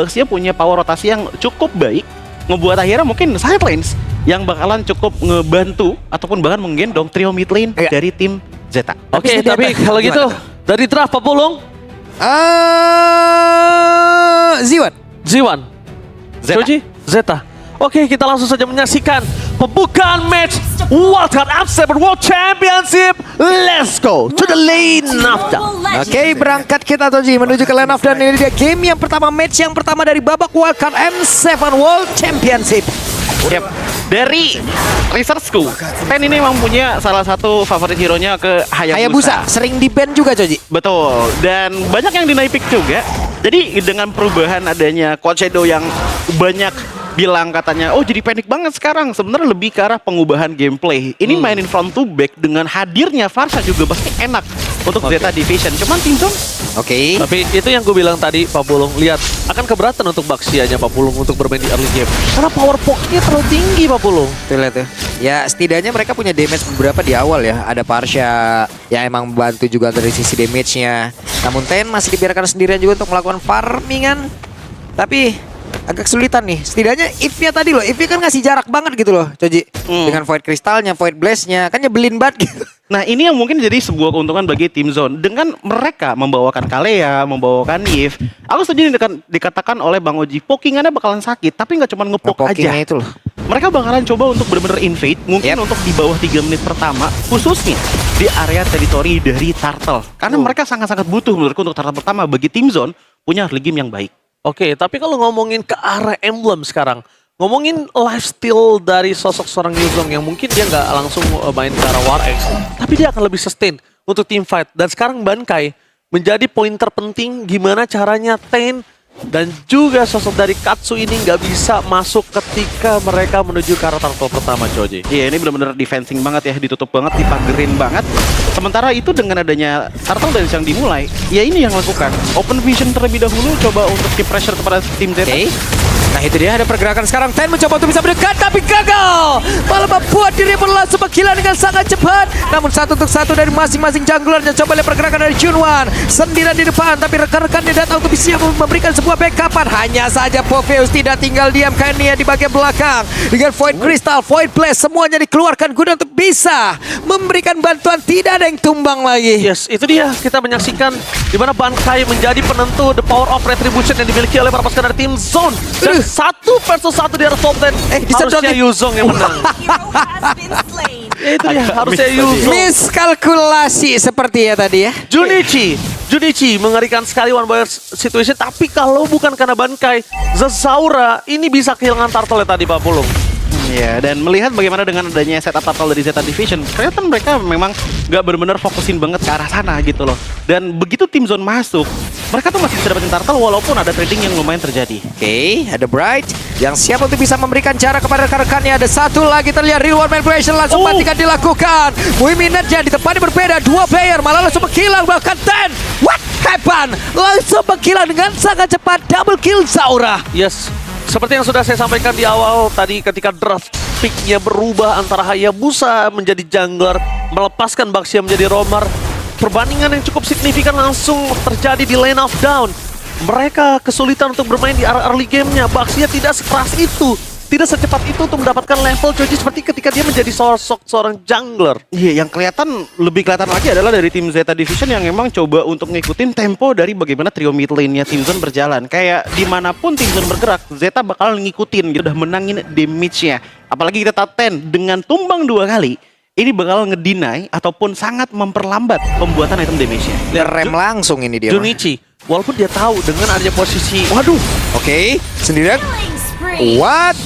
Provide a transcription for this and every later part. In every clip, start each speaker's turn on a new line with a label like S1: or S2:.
S1: Baxia punya power rotasi yang cukup baik, ngebuat akhirnya mungkin side lanes yang bakalan cukup ngebantu ataupun bahkan menggendong trio mid lane dari tim Zeta.
S2: Oke, tapi kalau gitu dari draft Papulung,
S3: Ziwan.
S2: Shoji, Zeta. Oke, kita langsung saja menyaksikan pembukaan match Wildcard M7 World Championship. Let's go to the lane of down.
S3: Oke, berangkat kita Toji menuju ke lane of down. Ini dia game yang pertama, match yang pertama dari babak Wildcard M7 World Championship.
S1: Yep. Dari researchku, Ten ini memang punya salah satu favorit hero-nya ke Hayabusa.
S3: Sering di ban juga Toji.
S1: Betul, dan banyak yang deny pick juga. Jadi dengan perubahan adanya Cold Shadow yang banyak bilang katanya, oh jadi panik banget sekarang. Sebenarnya lebih ke arah pengubahan gameplay. Ini mainin front to back dengan hadirnya Farsha juga pasti enak untuk Zeta Division. Cuman Timzone
S2: Tapi itu yang gue bilang tadi, Papulung. Lihat, akan keberatan untuk Baxianya Papulung untuk bermain di early game. Karena power poknya terlalu tinggi, Papulung.
S3: Tuh lihat tuh. Ya setidaknya mereka punya damage beberapa di awal ya. Ada Farsha yang emang membantu juga dari sisi damage-nya. Namun Ten masih dibiarkan sendirian juga untuk melakukan farmingan. Tapi agak kesulitan nih. Setidaknya if-nya tadi loh. If-nya kan ngasih jarak banget gitu loh, Coji. Dengan Void Crystal-nya, Void Blaze-nya. Kan nyebelin banget gitu.
S1: Nah ini yang mungkin jadi sebuah keuntungan bagi tim Zone. Dengan mereka membawakan Kalea, membawakan Yves, aku setuju dikatakan oleh Bang Oji, pokingannya bakalan sakit, tapi nggak cuma ngepok aja.
S3: Itu loh.
S1: Mereka bakalan coba untuk benar-benar invade, mungkin untuk di bawah 3 menit pertama, khususnya di area teritori dari Turtle. Karena mereka sangat-sangat butuh menurutku untuk Turtle pertama bagi tim Zone punya early game yang baik.
S2: Oke, tapi kalau ngomongin ke arah emblem sekarang, ngomongin lifestyle dari sosok seorang Yuzong yang mungkin dia nggak langsung main ke arah War X, tapi dia akan lebih sustain untuk team fight. Dan sekarang Bankai menjadi poin terpenting gimana caranya Ten dan juga sosok dari Katsu ini nggak bisa masuk ketika mereka menuju ke arah turtle pertama, Joji.
S1: Iya, ini benar-benar defensing banget ya, ditutup banget, dipagerin banget. Sementara itu dengan adanya turtle dance yang dimulai, ya ini yang lakukan. Open vision terlebih dahulu, coba untuk keep pressure kepada tim Zeta.
S3: Nah itu dia ada pergerakan sekarang. Ten mencoba untuk bisa mendekat tapi gagal. Malah membuat diri langsung menghilang dengan sangat cepat. Namun satu untuk satu dari masing-masing junglernya. Coba lihat pergerakan dari Junwan. Sendirian di depan tapi rekan-rekannya datang untuk bisa memberikan sebuah backupan. Hanya saja Popheus tidak tinggal diam karena di bagian belakang. Dengan Void Crystal, Void Blast semuanya dikeluarkan guna untuk bisa memberikan bantuan. Tidak ada yang tumbang lagi.
S2: Yes, itu dia. Kita menyaksikan di mana Bankai menjadi penentu the power of retribution yang dimiliki oleh para pasukan dari tim Zone. Dan 1 versus 1 di atas top 10. Harusnya Yuzong yang menang. Ya itu dia, harusnya Yuzong.
S3: Miskalkulasi seperti ya tadi ya.
S2: Junichi mengerikan sekali one by situation. Tapi kalau bukan karena Bankai, Zazaura ini bisa kehilangan turtle tadi, Pak Pulung.
S1: Ya, dan melihat bagaimana dengan adanya setup turtle dari Zeta Division, kelihatan mereka memang nggak benar-benar fokusin banget ke arah sana gitu loh. Dan begitu tim Zone masuk, mereka tuh masih bisa dapetin turtle walaupun ada trading yang lumayan terjadi.
S3: Oke, ada Bright yang siap untuk bisa memberikan jarak kepada rekan-rekannya. Ada satu lagi terlihat real one manipulation langsung matikan dilakukan. Minutnya di depannya berbeda, 2 player malah langsung menghilang bahkan Ten. What happened? Langsung menghilang dengan sangat cepat, double kill Zaura.
S2: Yes, seperti yang sudah saya sampaikan di awal tadi ketika draft picknya berubah antara Hayabusa menjadi jungler, melepaskan Baxia menjadi roamer. Perbandingan yang cukup signifikan langsung terjadi di lane of down. Mereka kesulitan untuk bermain di arah early game-nya. Baxia tidak sekeras itu, tidak secepat itu untuk mendapatkan level Joji seperti ketika dia menjadi sosok seorang jungler.
S1: Iya, yang lebih kelihatan lagi adalah dari tim Zeta Division yang emang coba untuk ngikutin tempo dari bagaimana trio mid lane-nya tim Zone berjalan. Kayak dimanapun tim Zone bergerak, Zeta bakal ngikutin gitu, udah menangin damage-nya. Apalagi kita top 10 dengan tumbang 2 kali. Ini bakal ngedinai ataupun sangat memperlambat pembuatan item damage-nya.
S3: Rem langsung ini dia.
S2: Junichi, walaupun dia tahu dengan adanya posisi,
S3: Oke, sendirian. What?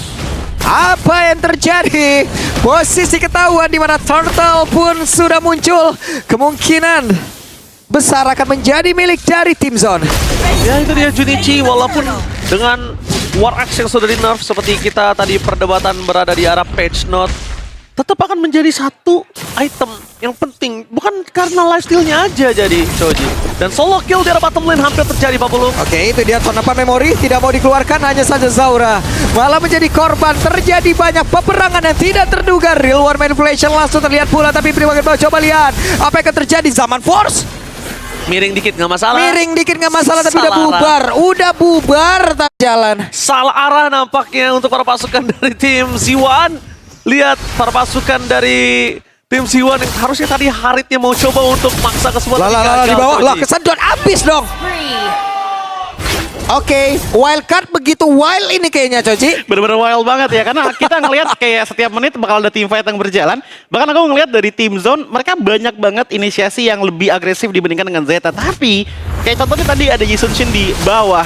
S3: Apa yang terjadi? Posisi ketahuan di mana Turtle pun sudah muncul. Kemungkinan besar akan menjadi milik dari tim Zone.
S2: ya itu dia Junichi, walaupun dengan War Axe yang sudah di nerf seperti kita tadi perdebatan berada di arah patch note, tetap akan menjadi satu item yang penting, bukan karena lifesteal-nya aja jadi Shoji. Dan solo kill di arah bottom lane hampir terjadi, Pak Pulung.
S3: Oke, itu dia penapan memori, tidak mau dikeluarkan, hanya saja Zaura malah menjadi korban. Terjadi banyak peperangan yang tidak terduga. Real war manipulation langsung terlihat pula, tapi beri bagian bawah, coba lihat apa yang akan terjadi. Zaman Force
S2: Miring dikit nggak masalah.
S3: Miring dikit nggak masalah, tapi udah
S2: Salah
S3: bubar. Udah bubar tak jalan.
S2: Salah arah nampaknya untuk para pasukan dari tim Z1. Lihat para pasukan dari tim Z1 yang harusnya tadi Haritnya mau coba untuk maksa ke sebuah
S3: Lah di bawah. Lah kesedot abis dong. Oke, wildcard begitu wild ini kayaknya, Coci.
S1: Bener-bener wild banget ya, karena kita ngelihat kayak setiap menit bakal ada team fight yang berjalan. Bahkan aku ngelihat dari tim zone, mereka banyak banget inisiasi yang lebih agresif dibandingkan dengan Zeta. Tapi kayak contohnya tadi ada Jason Shin di bawah.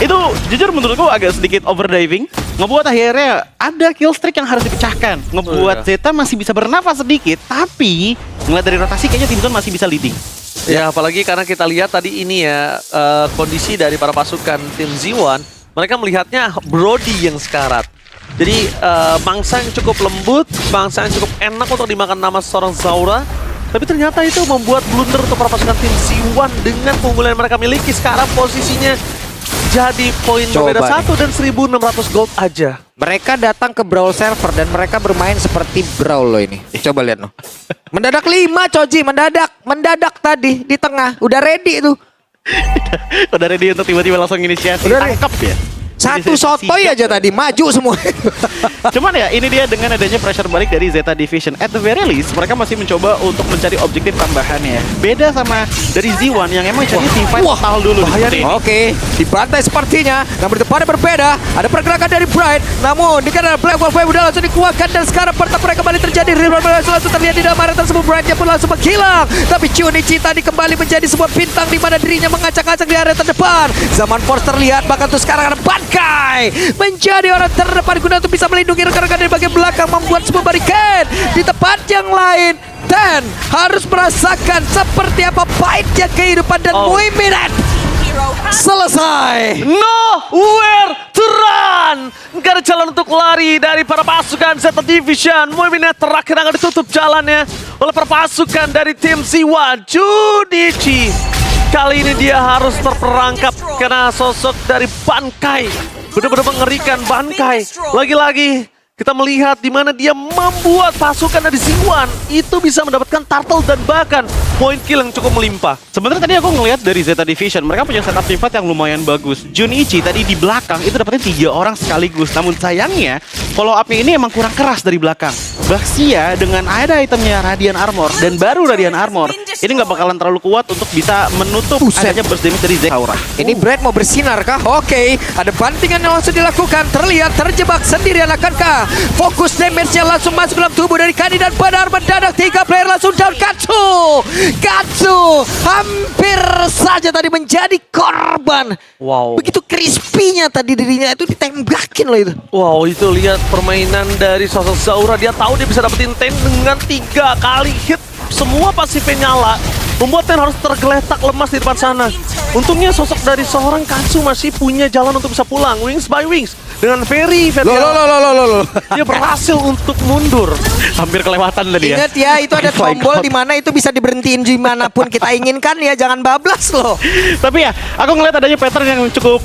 S1: Itu jujur menurutku agak sedikit overdiving. Ngebuat akhirnya ada kill streak yang harus dipecahkan. Ngebuat Zeta masih bisa bernafas sedikit. Tapi ngeliat dari rotasi kayaknya tim zone masih bisa leading.
S2: Ya, apalagi karena kita lihat tadi ini ya, kondisi dari para pasukan tim Z1, mereka melihatnya Brody yang sekarat. Jadi mangsa yang cukup lembut, mangsa yang cukup enak untuk dimakan nama seorang Zaura. Tapi ternyata itu membuat blunder untuk para pasukan tim Z1 dengan keunggulan yang mereka miliki. Sekarang posisinya jadi poin berbeda
S3: Coba
S2: 1 dan 1.600 gold aja.
S3: Mereka datang ke Brawl server dan mereka bermain seperti Brawl loh ini. Coba lihat loh. Mendadak 5 Coji, mendadak tadi di tengah. Udah ready tuh.
S1: Udah ready untuk tiba-tiba langsung inisiasi.
S3: Udah
S1: Tangkap ya.
S3: Satu
S1: Inisiasi
S3: sotoy
S1: sigap
S3: aja
S1: ya.
S3: tadi, maju semua.
S1: Cuman ya ini dia dengan adanya pressure balik dari Zeta Division. At the very least mereka masih mencoba untuk mencari objektif tambahannya. Beda sama dari Z1 yang emang cari team fight total dulu.
S3: Bahaya nih. Oke, dibantai sepertinya. Namun di depannya berbeda. Ada pergerakan dari Bright. Namun dikatakan Black Wolf Wave udah langsung dikeluarkan. Dan sekarang pertempuran kembali terjadi. Rival langsung terlihat di dalam area tersebut. Brightnya pun langsung menghilang. Tapi Chunichi tadi kembali menjadi sebuah bintang di mana dirinya mengacak-acak di area terdepan. Zaman Force terlihat. Bahkan tuh sekarang ada Bankai menjadi orang terdepan guna untuk bisa melindungi rekan-rekan dari bagian belakang, membuat sebuah barricade di tempat yang lain. Dan harus merasakan seperti apa pahitnya kehidupan dan Muiminet selesai.
S2: Nowhere to run. Nggak ada jalan untuk lari dari para pasukan Zeta Division. Muiminet terakhir akan ditutup jalannya oleh para pasukan dari tim Z1. Chunichi kali ini dia harus terperangkap karena sosok dari Bankai benar-benar mengerikan. Bankai lagi-lagi kita melihat di mana dia membuat pasukan dari Z1 itu bisa mendapatkan turtle dan bahkan poin kill yang cukup melimpah.
S1: Sebenarnya tadi aku ngelihat dari Zeta Division, mereka punya setup team fight yang lumayan bagus. Junichi tadi di belakang itu dapetin 3 orang sekaligus. Namun sayangnya follow up-nya ini emang kurang keras dari belakang. Baxia dengan ada itemnya Radiant Armor dan baru Radiant Armor ini nggak bakalan terlalu kuat untuk bisa menutup adanya burst damage dari Zaura.
S3: Ini Bright mau bersinar kah? Oke, ada bantingan yang langsung dilakukan. Terlihat terjebak sendirian, akankah fokus damage-nya langsung masuk dalam tubuh dari Kani dan benar mendadak 3 player langsung down. Katsu hampir saja tadi menjadi korban.
S2: Wow.
S3: Begitu crispy-nya tadi dirinya itu ditembakin loh itu.
S2: Wow, itu lihat permainan dari sosok Zaura. Dia tahu dia bisa dapetin Ten dengan 3 kali hit. Semua pasifnya nyala, membuat Ten harus tergeletak lemas di depan sana. Untungnya sosok dari seorang Katsu masih punya jalan untuk bisa pulang. Wings by Wings dengan very
S3: Loh.
S2: dia berhasil untuk mundur.
S1: Hampir kelewatan tadi ya.
S3: Ingat ya, itu ada tombol di mana itu bisa diberhentiin dimanapun kita inginkan ya, jangan bablas loh.
S1: Tapi ya, aku ngeliat adanya pattern yang cukup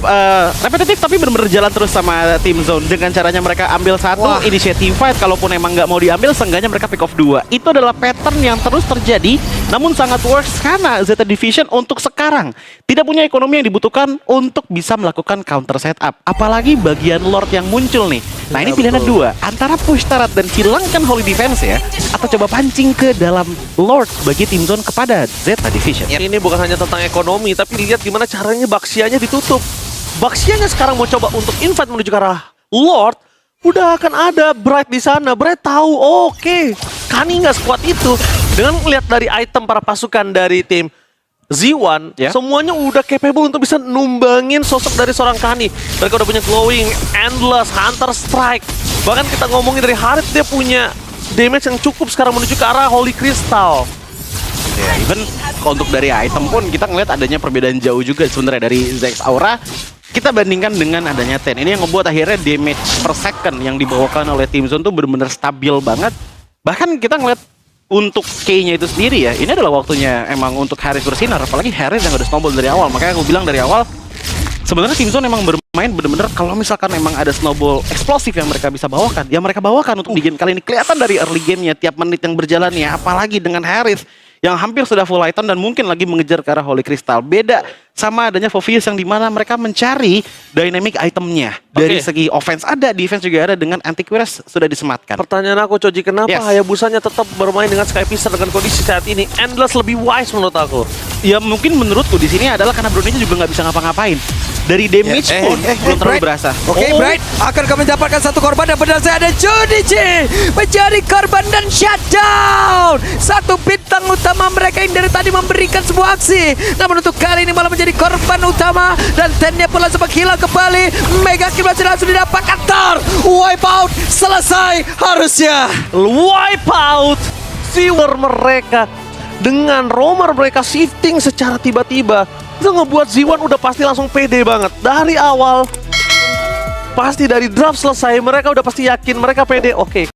S1: repetitif tapi benar-benar jalan terus sama tim zone. Dengan caranya mereka ambil satu, initiate team fight. Kalaupun emang nggak mau diambil, seenggaknya mereka pick off 2. Itu adalah pattern yang terus terjadi, namun sangat works karena Zeta Division untuk sekarang tidak punya ekonomi yang dibutuhkan untuk bisa melakukan counter setup. Apalagi bagian Lord yang muncul nih. Nah ini pilihannya 2, antara push turret dan hilangkan Holy Defense ya, atau coba pancing ke dalam Lord bagi tim zone kepada Zeta Division.
S2: Ini bukan hanya tentang ekonomi, tapi lihat gimana caranya Baxianya ditutup. Baxianya sekarang mau coba untuk invade menuju ke arah Lord. Udah akan ada Bright di sana. Bright tahu, oke, Kani nggak sekuat itu. Dengan melihat dari item para pasukan dari tim Z1, semuanya udah capable untuk bisa numbangin sosok dari seorang Kani. Mereka udah punya Glowing, Endless, Hunter Strike. Bahkan kita ngomongin dari Harit, dia punya damage yang cukup sekarang menuju ke arah Holy Crystal.
S1: Ya, even untuk dari item pun kita ngeliat adanya perbedaan jauh juga sebenarnya dari Zex Aura. Kita bandingkan dengan adanya Ten. Ini yang ngebuat akhirnya damage per second yang dibawakan oleh Team Zone tuh benar-benar stabil banget. Bahkan kita ngeliat untuk K-nya itu sendiri ya, ini adalah waktunya emang untuk Harris bersinar. Apalagi Harris yang udah snowball dari awal. Makanya aku bilang dari awal, sebenarnya Team Zone emang bermain bener-bener kalau misalkan emang ada snowball eksplosif yang mereka bisa bawakan, ya mereka bawakan untuk di game kali ini. Kelihatan dari early game-nya, tiap menit yang berjalan ya, apalagi dengan Harris yang hampir sudah full item dan mungkin lagi mengejar ke arah Holy Crystal. Beda sama adanya Fovius yang dimana mereka mencari dynamic itemnya. Dari
S2: Oke.
S1: segi offense ada, defense juga ada, dengan anti-Quest sudah disematkan.
S2: Pertanyaan aku, Choji, kenapa
S1: Yes.
S2: Hayabusanya tetap bermain dengan Sky Piercer dengan kondisi saat ini? Endless lebih wise menurut aku.
S1: Ya mungkin menurutku di sini adalah karena Brunei juga nggak bisa ngapa-ngapain. Dari damage pun belum terlalu
S3: Bright.
S1: berasa.
S3: Oke,
S2: Oh.
S3: Bright akan kami mendapatkan satu korban dan benar saya ada Judici menjadi korban dan shutdown. Satu bintang utama mereka yang dari tadi memberikan sebuah aksi, namun untuk kali ini malah menjadi korban utama dan tennya pula sempat hilang kembali. Mega kill masih langsung didapatkan. Wipeout selesai harusnya.
S2: Wipe out Sewer mereka dengan roamer mereka shifting secara tiba-tiba. Itu ngebuat Z1 udah pasti langsung pede banget dari awal. Pasti dari draft selesai mereka udah pasti yakin mereka pede. Oke,